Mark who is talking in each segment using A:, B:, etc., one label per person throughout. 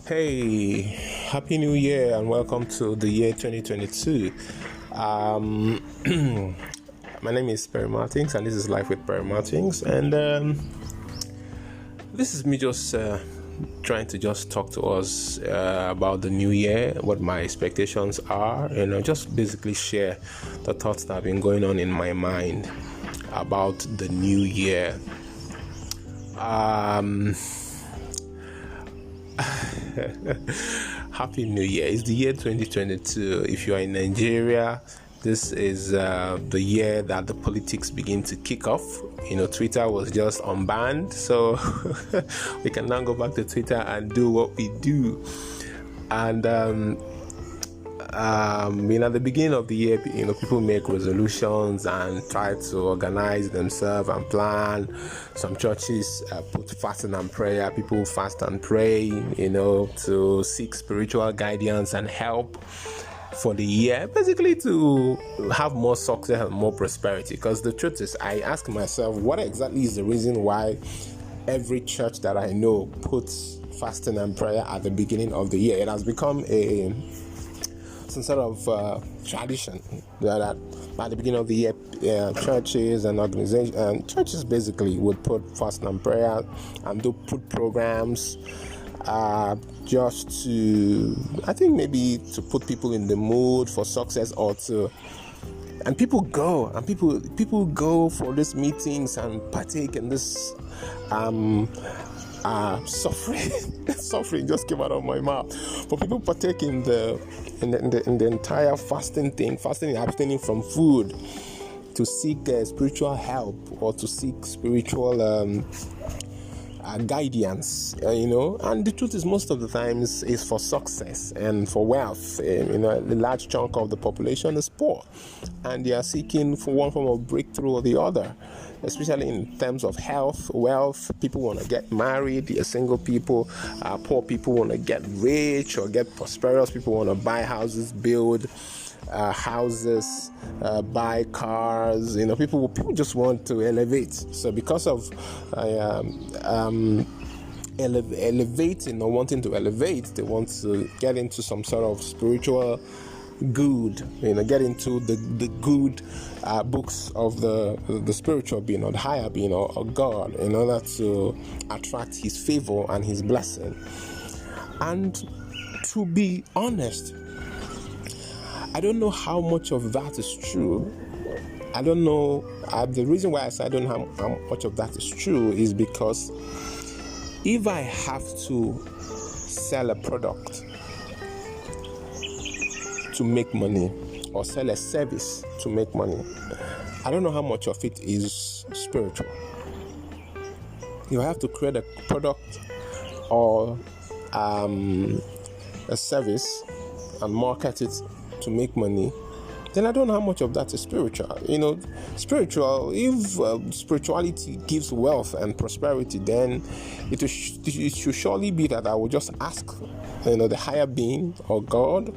A: Hey, Happy New Year and welcome to the year 2022. My name is Perry Martins and this is Life with Perry Martins. And this is me just trying to just talk to us about the new year, what my expectations are, just basically share the thoughts that have been going on in my mind about the new year. Happy New Year. It's the year 2022. If you are in Nigeria, this is the year that the politics begin to kick off. Twitter was just unbanned, so we can now go back to Twitter and do what we do. And at the beginning of the year, people make resolutions and try to organize themselves and plan. Some churches put fasting and prayer. People fast and pray, to seek spiritual guidance and help for the year, basically to have more success and more prosperity. Because the truth is, I ask myself, what exactly is the reason why every church that I know puts fasting and prayer at the beginning of the year? It has become some sort of tradition that at the beginning of the year, churches and organizations and churches basically would put fast and prayer and do put programs just to, I think maybe to put people in the mood for success and people go for these meetings and partake in this suffering just came out of my mouth. But people partake in the entire fasting and abstaining from food to seek spiritual help or to seek spiritual guidance, and the truth is, most of the times is for success and for wealth. A large chunk of the population is poor, and they are seeking for one form of breakthrough or the other, especially in terms of health, wealth. People want to get married, single people, poor people want to get rich or get prosperous. People want to buy houses, build houses, buy cars. People just want to elevate. So because of elevating or wanting to elevate, they want to get into some sort of spiritual good, get into the good books of the spiritual being or the higher being or God, in order to attract his favor and his blessing. And to be honest, I don't know how much of that is true. I don't know. The reason why I say I don't know how much of that is true is because if I have to sell a product to make money or sell a service to make money, I don't know how much of it is spiritual. You have to create a product or a service and market it to make money, then I don't know how much of that is spiritual. If spirituality gives wealth and prosperity, then it should surely be that I will just ask, the higher being or God,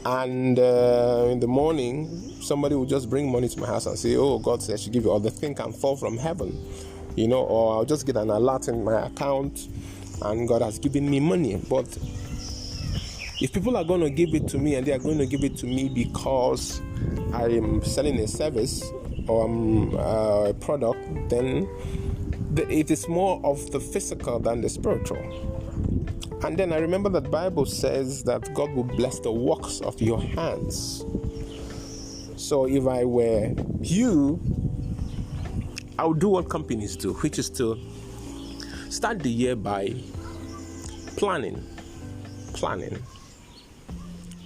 A: and in the morning, somebody will just bring money to my house and say, oh, God says to give you, or the thing can fall from heaven, or I'll just get an alert in my account and God has given me money. But if people are going to give it to me and they are going to give it to me because I am selling a service or a product, then it is more of the physical than the spiritual. And then I remember that the Bible says that God will bless the works of your hands. So if I were you, I would do what companies do, which is to start the year by planning,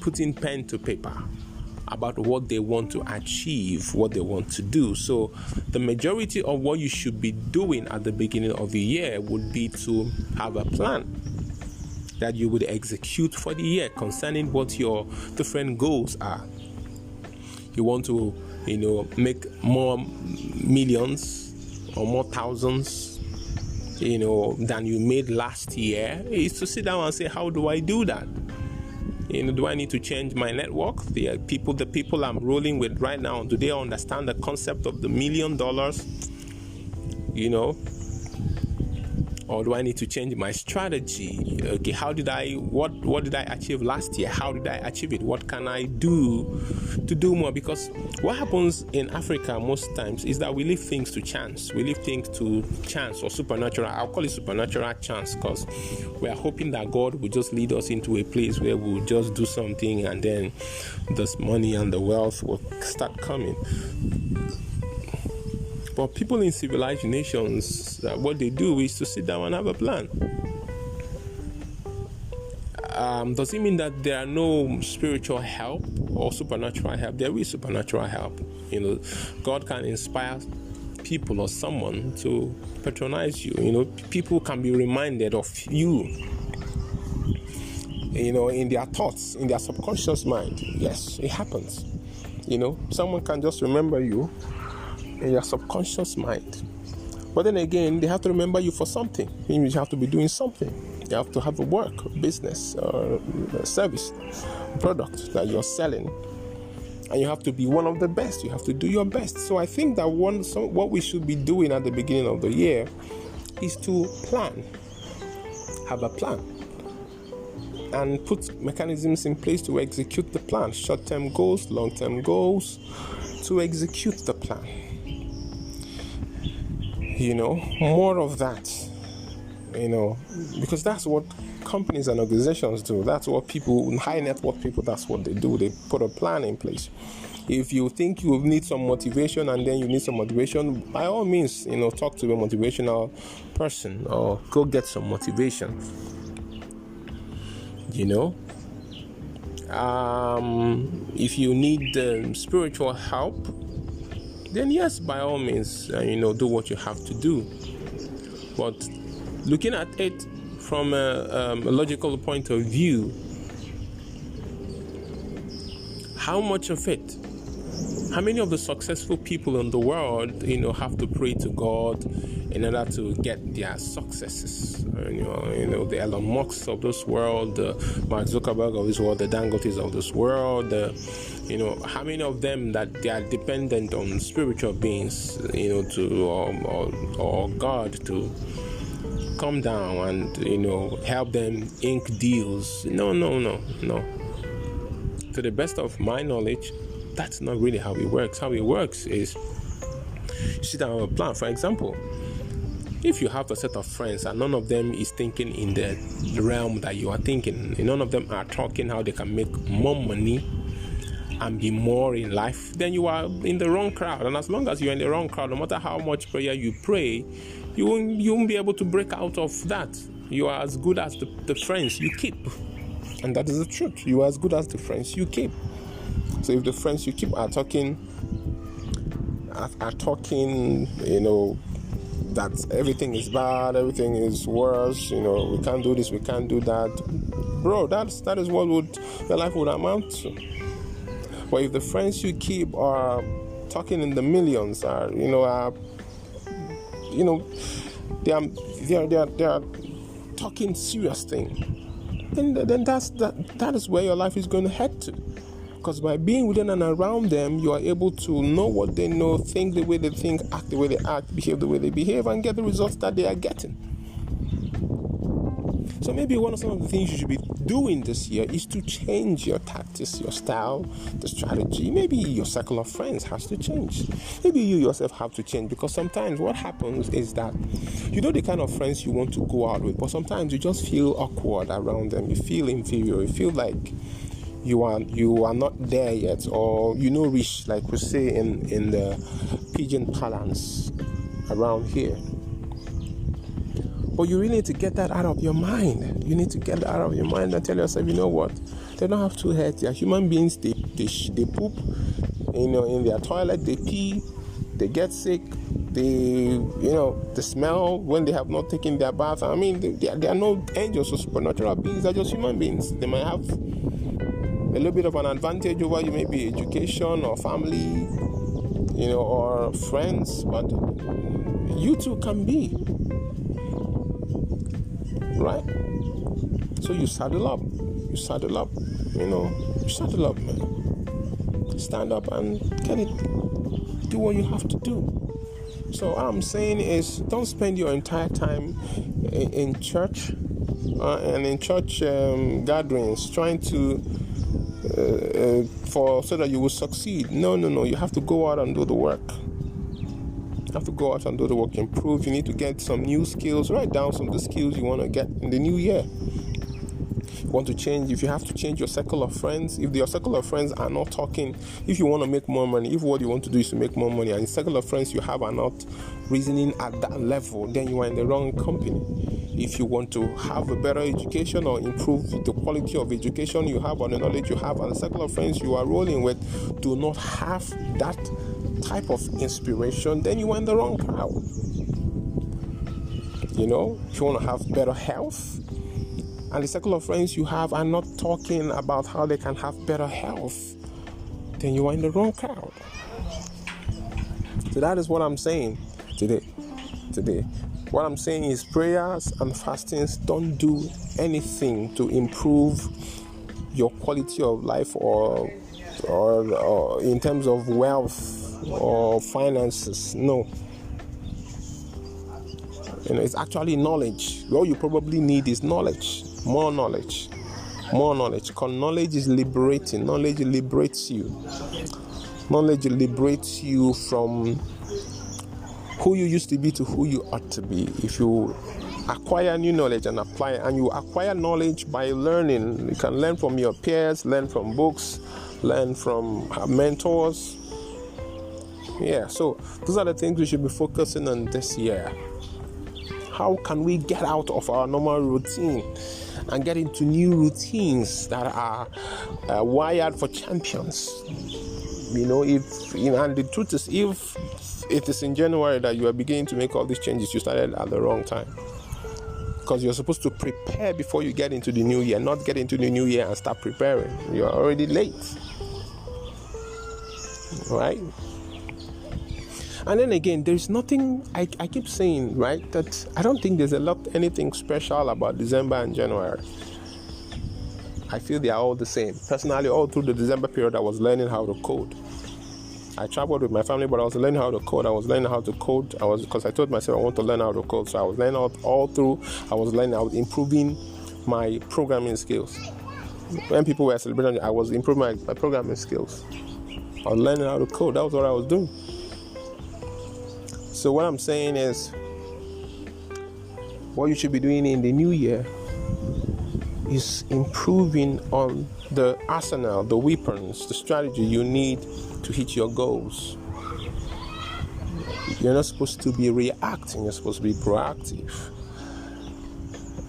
A: putting pen to paper about what they want to achieve, what they want to do. So the majority of what you should be doing at the beginning of the year would be to have a plan that you would execute for the year concerning what your different goals are. You want to, make more millions or more thousands, than you made last year. Is to sit down and say, how do I do that? Do I need to change my network? The people I'm rolling with right now, do they understand the concept of the $1 million? Or do I need to change my strategy? Okay, what did I achieve last year? How did I achieve it? What can I do to do more? Because what happens in Africa most times is that we leave things to chance. We leave things to chance or supernatural. I'll call it supernatural chance, because we are hoping that God will just lead us into a place where we'll just do something and then this money and the wealth will start coming. But people in civilized nations, what they do is to sit down and have a plan. Does it mean that there are no spiritual help or supernatural help? There is supernatural help. God can inspire people or someone to patronize you. People can be reminded of you. In their thoughts, in their subconscious mind. Yes, it happens. Someone can just remember you in your subconscious mind. But then again, they have to remember you for something. You have to be doing something. You have to have a work, a business, or a service, product that you're selling. And you have to be one of the best. You have to do your best. So I think that what we should be doing at the beginning of the year is to plan. Have a plan. And put mechanisms in place to execute the plan. Short-term goals, long-term goals, to execute the plan. More of that, because that's what companies and organizations do. That's what people, high net worth people, that's what they do. They put a plan in place. If you think you need some motivation and then you need some motivation, by all means, talk to a motivational person or go get some motivation. If you need spiritual help, then yes, by all means, do what you have to do. But looking at it from a logical point of view, how much of it? How many of the successful people in the world, have to pray to God in order to get their successes? The Elon Musks of this world, the Mark Zuckerberg of this world, the Dangotes of this world, how many of them that they are dependent on spiritual beings, or God to come down and, help them ink deals? No. To the best of my knowledge, that's not really how it works. How it works is you sit down on a plan. For example, if you have a set of friends and none of them is thinking in the realm that you are thinking, none of them are talking how they can make more money and be more in life, then you are in the wrong crowd. And as long as you're in the wrong crowd, no matter how much prayer you pray, you won't be able to break out of that. You are as good as the friends you keep. And that is the truth. You are as good as the friends you keep. So if the friends you keep are talking, that everything is bad, everything is worse, we can't do this, we can't do that, bro, that is what your life would amount to. But if the friends you keep are talking in the millions, they are talking serious thing, then that is where your life is going to head to. Because by being within and around them, you are able to know what they know, think the way they think, act the way they act, behave the way they behave, and get the results that they are getting. So maybe some of the things you should be doing this year is to change your tactics, your style, the strategy. Maybe your circle of friends has to change. Maybe you yourself have to change, because sometimes what happens is that the kind of friends you want to go out with, but sometimes you just feel awkward around them. You feel inferior. You feel like you are not there yet, or reach, like we say in the pidgin parlance around here. But you really need to get that out of your mind. You need to get that out of your mind and tell yourself, you know what? They don't have two heads. They are human beings. They poop, in their toilet. They pee. They get sick. They smell when they have not taken their bath. I mean, they are no angels or supernatural beings. They're just human beings. They might have a little bit of an advantage over you, maybe education or family, or friends, but you too can be, right? So you saddle up, man. Stand up and get it. Do what you have to do. So what I'm saying is, don't spend your entire time in church and in church gatherings trying to so that you will succeed. No. You have to go out and do the work. Improve. You need to get some new skills. Write down some of the skills you want to get in the new year. Want to change, if you have to change your circle of friends, if your circle of friends are not talking, if you want to make more money, if what you want to do is to make more money, and the circle of friends you have are not reasoning at that level, then you are in the wrong company. If you want to have a better education or improve the quality of education you have or the knowledge you have, and the circle of friends you are rolling with do not have that type of inspiration, then you are in the wrong crowd. If you want to have better health, and the circle of friends you have are not talking about how they can have better health, then you are in the wrong crowd. So that is what I'm saying today. What I'm saying is, prayers and fastings don't do anything to improve your quality of life or in terms of wealth or finances. No. It's actually knowledge. What you probably need is knowledge. More knowledge. Because knowledge is liberating. Knowledge liberates you. Knowledge liberates you from who you used to be to who you ought to be. If you acquire new knowledge and apply it, and you acquire knowledge by learning, you can learn from your peers, learn from books, learn from mentors. So those are the things we should be focusing on this year. How can we get out of our normal routine and get into new routines that are wired for champions? And the truth is, if it is in January that you are beginning to make all these changes, you started at the wrong time. Because you're supposed to prepare before you get into the new year, not get into the new year and start preparing. You're already late. Right? And then again, there's nothing, I keep saying, right, that I don't think there's anything special about December and January. I feel they are all the same. Personally, all through the December period, I was learning how to code. I traveled with my family, but I was learning how to code. Because I told myself I want to learn how to code. So I was learning all through. I was improving my programming skills. When people were celebrating, I was improving my programming skills. I was learning how to code. That was what I was doing. So what I'm saying is, what you should be doing in the new year is improving on the arsenal, the weapons, the strategy you need to hit your goals. You're not supposed to be reacting, you're supposed to be proactive.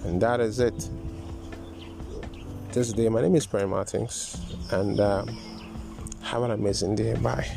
A: And that is it. This day, my name is Perry Martins, and have an amazing day. Bye.